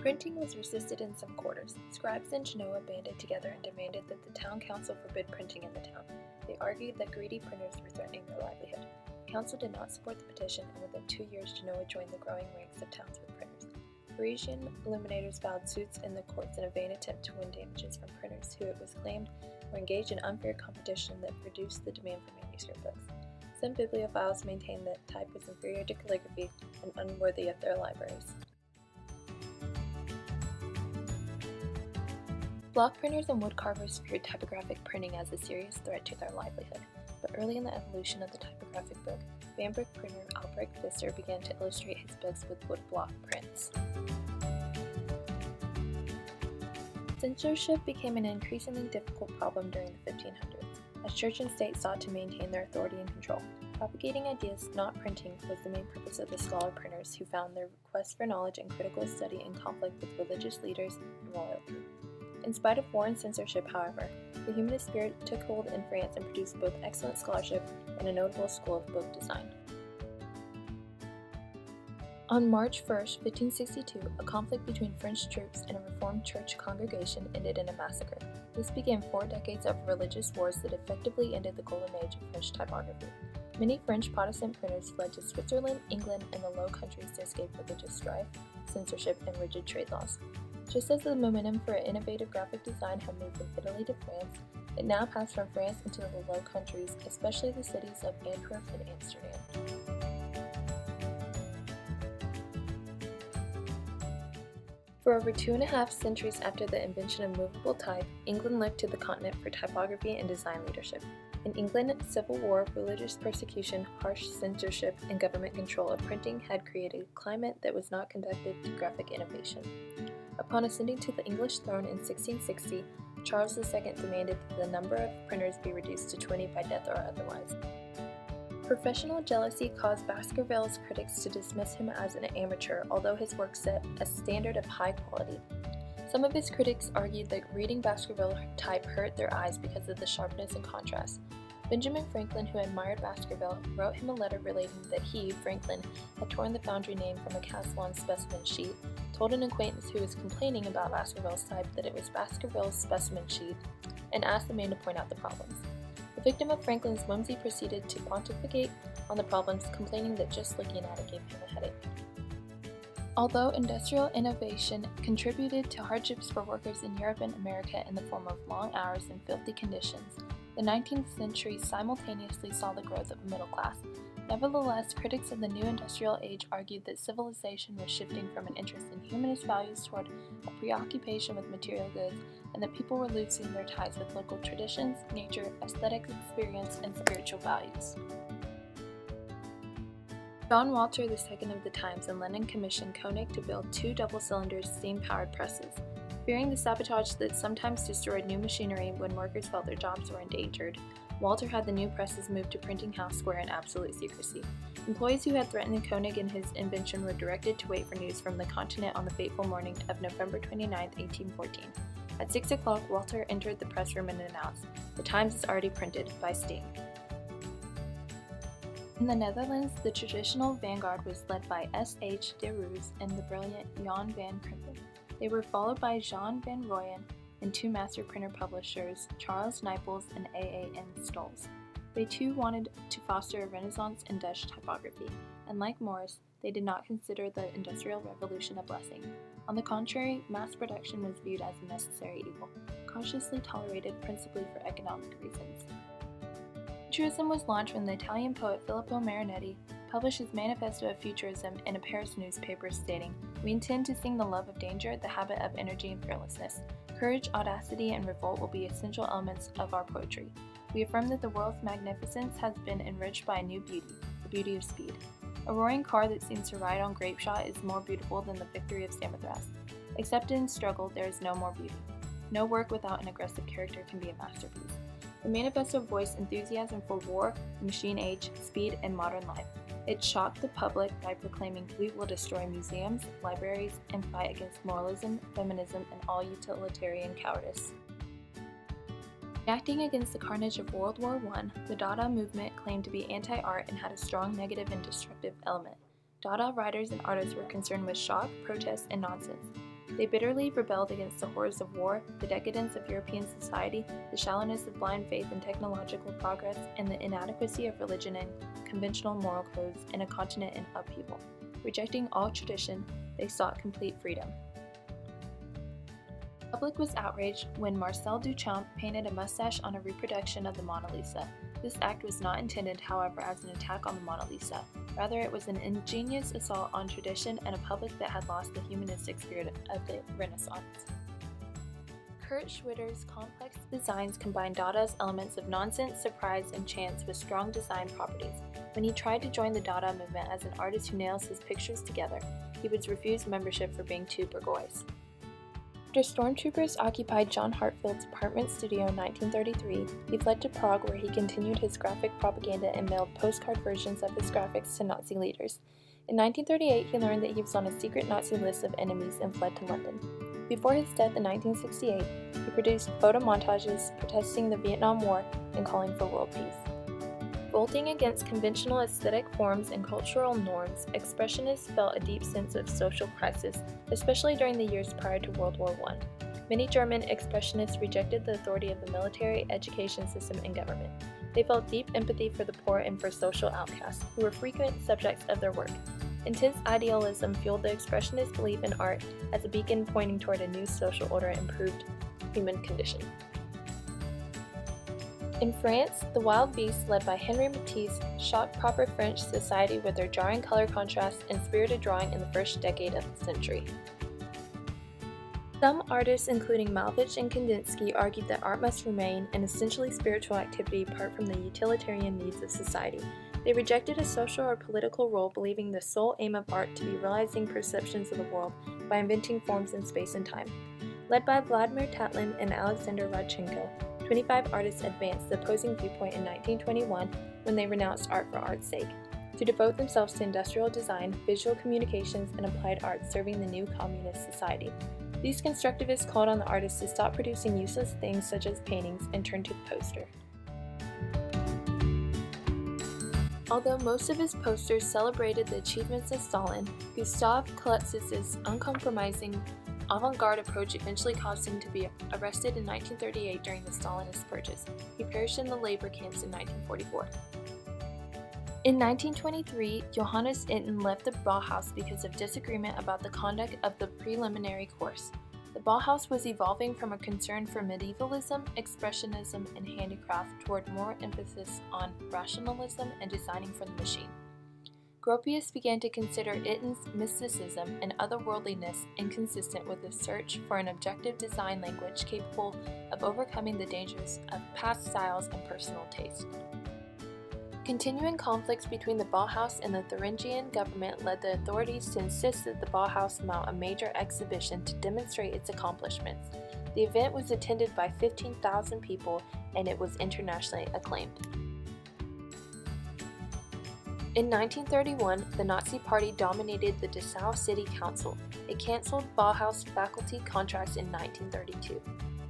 Printing was resisted in some quarters. Scribes in Genoa banded together and demanded that the town council forbid printing in the town. They argued that greedy printers were threatening their livelihood. The council did not support the petition, and within 2 years Genoa joined the growing ranks of towns with printers. Parisian illuminators filed suits in the courts in a vain attempt to win damages from printers who, it was claimed, were engaged in unfair competition that reduced the demand for manuscript books. Some bibliophiles maintained that type was inferior to calligraphy and unworthy of their libraries. Block printers and wood carvers feared typographic printing as a serious threat to their livelihood, but early in the evolution of the typographic book, Bamberg printer Albrecht Pfister began to illustrate his books with wood block prints. Censorship became an increasingly difficult problem during the 1500s, as church and state sought to maintain their authority and control. Propagating ideas, not printing, was the main purpose of the scholar printers, who found their quest for knowledge and critical study in conflict with religious leaders and royalty. In spite of foreign censorship, however, the humanist spirit took hold in France and produced both excellent scholarship and a notable school of book design. On March 1, 1562, a conflict between French troops and a Reformed church congregation ended in a massacre. This began 4 decades of religious wars that effectively ended the golden age of French typography. Many French Protestant printers fled to Switzerland, England, and the Low Countries to escape religious strife, censorship, and rigid trade laws. Just as the momentum for innovative graphic design had moved from Italy to France, it now passed from France into the Low Countries, especially the cities of Antwerp and Amsterdam. For over 2.5 centuries after the invention of movable type, England looked to the continent for typography and design leadership. In England, civil war, religious persecution, harsh censorship, and government control of printing had created a climate that was not conducive to graphic innovation. Upon ascending to the English throne in 1660, Charles II demanded that the number of printers be reduced to 20 by death or otherwise. Professional jealousy caused Baskerville's critics to dismiss him as an amateur, although his work set a standard of high quality. Some of his critics argued that reading Baskerville type hurt their eyes because of the sharpness and contrast. Benjamin Franklin, who admired Baskerville, wrote him a letter relating that he, Franklin, had torn the foundry name from a cast-on specimen sheet, told an acquaintance who was complaining about Baskerville's type that it was Baskerville's specimen sheet, and asked the man to point out the problems. The victim of Franklin's whimsy proceeded to pontificate on the problems, complaining that just looking at it gave him a headache. Although industrial innovation contributed to hardships for workers in Europe and America in the form of long hours and filthy conditions, the 19th century simultaneously saw the growth of a middle class. Nevertheless, critics of the new industrial age argued that civilization was shifting from an interest in humanist values toward a preoccupation with material goods, and that people were losing their ties with local traditions, nature, aesthetic experience, and spiritual values. John Walter II of the Times and London commissioned Koenig to build 2 double-cylinder steam-powered presses. Fearing the sabotage that sometimes destroyed new machinery when workers felt their jobs were endangered, Walter had the new presses moved to Printing House Square in absolute secrecy. Employees who had threatened Koenig and his invention were directed to wait for news from the continent on the fateful morning of November 29, 1814. At 6 o'clock, Walter entered the press room and announced, "The Times is already printed, by steam." In the Netherlands, the traditional vanguard was led by S. H. de Roos and the brilliant Jan van Krimpen. They were followed by Jean van Rooyen and 2 master printer publishers, Charles Nijpels and A.A.N. Stolz. They too wanted to foster a renaissance in Dutch typography, and like Morris, they did not consider the Industrial Revolution a blessing. On the contrary, mass production was viewed as a necessary evil, cautiously tolerated principally for economic reasons. Futurism was launched when the Italian poet Filippo Marinetti published his Manifesto of Futurism in a Paris newspaper stating, "We intend to sing the love of danger, the habit of energy and fearlessness. Courage, audacity, and revolt will be essential elements of our poetry. We affirm that the world's magnificence has been enriched by a new beauty, the beauty of speed. A roaring car that seems to ride on grapeshot is more beautiful than the victory of Samothrace. Except in struggle, there is no more beauty. No work without an aggressive character can be a masterpiece." The manifesto voiced enthusiasm for war, the machine age, speed, and modern life. It shocked the public by proclaiming, "We will destroy museums, libraries, and fight against moralism, feminism, and all utilitarian cowardice." Reacting against the carnage of World War I, the Dada movement claimed to be anti-art and had a strong negative and destructive element. Dada writers and artists were concerned with shock, protest, and nonsense. They bitterly rebelled against the horrors of war, the decadence of European society, the shallowness of blind faith in technological progress, and the inadequacy of religion and conventional moral codes in a continent in upheaval. Rejecting all tradition, they sought complete freedom. The public was outraged when Marcel Duchamp painted a mustache on a reproduction of the Mona Lisa. This act was not intended, however, as an attack on the Mona Lisa. Rather, it was an ingenious assault on tradition and a public that had lost the humanistic spirit of the Renaissance. Kurt Schwitter's complex designs combine Dada's elements of nonsense, surprise, and chance with strong design properties. When he tried to join the Dada movement as an artist who nails his pictures together, he was refused membership for being too bourgeois. After stormtroopers occupied John Hartfield's apartment studio in 1933, he fled to Prague where he continued his graphic propaganda and mailed postcard versions of his graphics to Nazi leaders. In 1938, he learned that he was on a secret Nazi list of enemies and fled to London. Before his death in 1968, he produced photo montages protesting the Vietnam War and calling for world peace. Revolting against conventional aesthetic forms and cultural norms, Expressionists felt a deep sense of social crisis, especially during the years prior to World War I. Many German Expressionists rejected the authority of the military, education system, and government. They felt deep empathy for the poor and for social outcasts, who were frequent subjects of their work. Intense idealism fueled the Expressionist belief in art as a beacon pointing toward a new social order and improved human condition. In France, the Wild Beasts, led by Henri Matisse, shocked proper French society with their jarring color contrasts and spirited drawing in the first decade of the century. Some artists, including Malevich and Kandinsky, argued that art must remain an essentially spiritual activity apart from the utilitarian needs of society. They rejected a social or political role, believing the sole aim of art to be realizing perceptions of the world by inventing forms in space and time. Led by Vladimir Tatlin and Alexander Rodchenko, 25 artists advanced the opposing viewpoint in 1921 when they renounced art for art's sake, to devote themselves to industrial design, visual communications, and applied arts serving the new communist society. These constructivists called on the artists to stop producing useless things such as paintings and turn to the poster. Although most of his posters celebrated the achievements of Stalin, Gustav Klutz's uncompromising avant-garde approach eventually caused him to be arrested in 1938 during the Stalinist purges. He perished in the labor camps in 1944. In 1923, Johannes Itten left the Bauhaus because of disagreement about the conduct of the preliminary course. The Bauhaus was evolving from a concern for medievalism, expressionism, and handicraft toward more emphasis on rationalism and designing for the machine. Gropius began to consider Itten's mysticism and otherworldliness inconsistent with the search for an objective design language capable of overcoming the dangers of past styles and personal taste. Continuing conflicts between the Bauhaus and the Thuringian government led the authorities to insist that the Bauhaus mount a major exhibition to demonstrate its accomplishments. The event was attended by 15,000 people and it was internationally acclaimed. In 1931, the Nazi Party dominated the Dessau City Council. It canceled Bauhaus faculty contracts in 1932.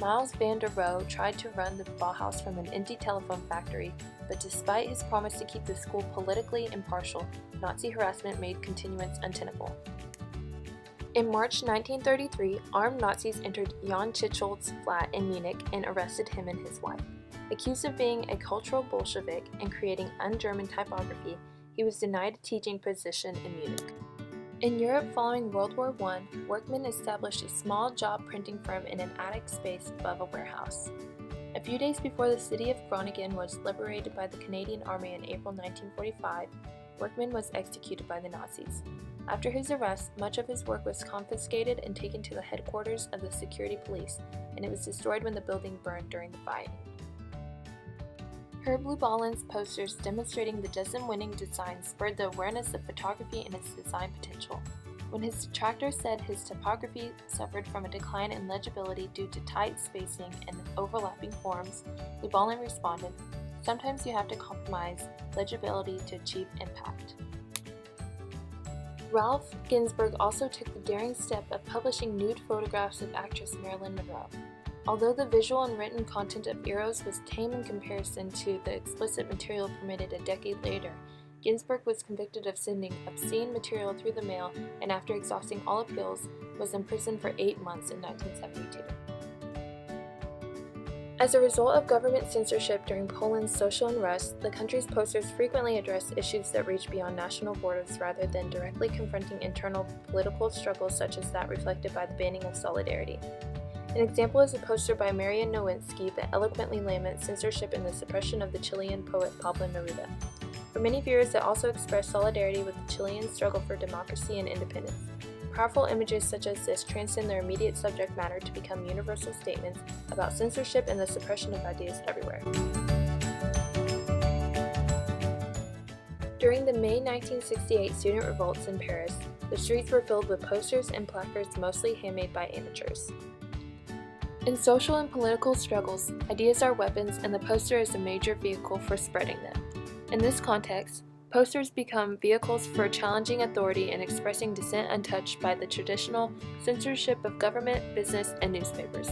Miles van der Rohe tried to run the Bauhaus from an empty telephone factory, but despite his promise to keep the school politically impartial, Nazi harassment made continuance untenable. In March 1933, armed Nazis entered Jan Tschichol's flat in Munich and arrested him and his wife. Accused of being a cultural Bolshevik and creating un-German typography, he was denied a teaching position in Munich. In Europe following World War I, workmen established a small job printing firm in an attic space above a warehouse. A few days before the city of Groningen was liberated by the Canadian Army in April 1945, Workman was executed by the Nazis. After his arrest, much of his work was confiscated and taken to the headquarters of the security police, and it was destroyed when the building burned during the fighting. Herb Lubalin's posters demonstrating the dozen-winning design spurred the awareness of photography and its design potential. When his detractors said his typography suffered from a decline in legibility due to tight spacing and overlapping forms, Lubalin responded, "Sometimes you have to compromise legibility to achieve impact." Ralph Ginzburg also took the daring step of publishing nude photographs of actress Marilyn Monroe. Although the visual and written content of Eros was tame in comparison to the explicit material permitted a decade later, Ginzburg was convicted of sending obscene material through the mail, and after exhausting all appeals, was imprisoned for 8 months in 1972. As a result of government censorship during Poland's social unrest, the country's posters frequently addressed issues that reach beyond national borders rather than directly confronting internal political struggles such as that reflected by the banning of Solidarity. An example is a poster by Marian Nowinski that eloquently laments censorship and the suppression of the Chilean poet Pablo Neruda. For many viewers, it also expressed solidarity with the Chilean struggle for democracy and independence. Powerful images such as this transcend their immediate subject matter to become universal statements about censorship and the suppression of ideas everywhere. During the May 1968 student revolts in Paris, the streets were filled with posters and placards mostly handmade by amateurs. In social and political struggles, ideas are weapons and the poster is a major vehicle for spreading them. In this context, posters become vehicles for challenging authority and expressing dissent untouched by the traditional censorship of government, business, and newspapers.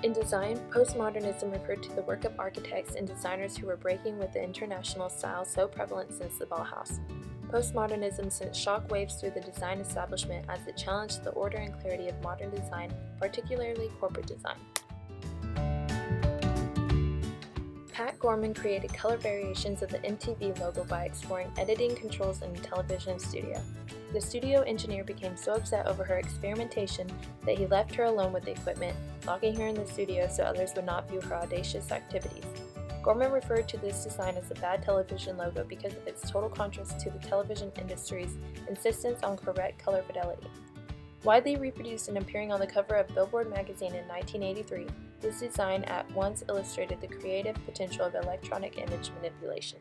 In design, postmodernism referred to the work of architects and designers who were breaking with the international style so prevalent since the Bauhaus. Postmodernism sent shock waves through the design establishment as it challenged the order and clarity of modern design, particularly corporate design. Pat Gorman created color variations of the MTV logo by exploring editing controls in a television studio. The studio engineer became so upset over her experimentation that he left her alone with the equipment, locking her in the studio so others would not view her audacious activities. Gorman referred to this design as a bad television logo because of its total contrast to the television industry's insistence on correct color fidelity. Widely reproduced and appearing on the cover of Billboard magazine in 1983, this design at once illustrated the creative potential of electronic image manipulation.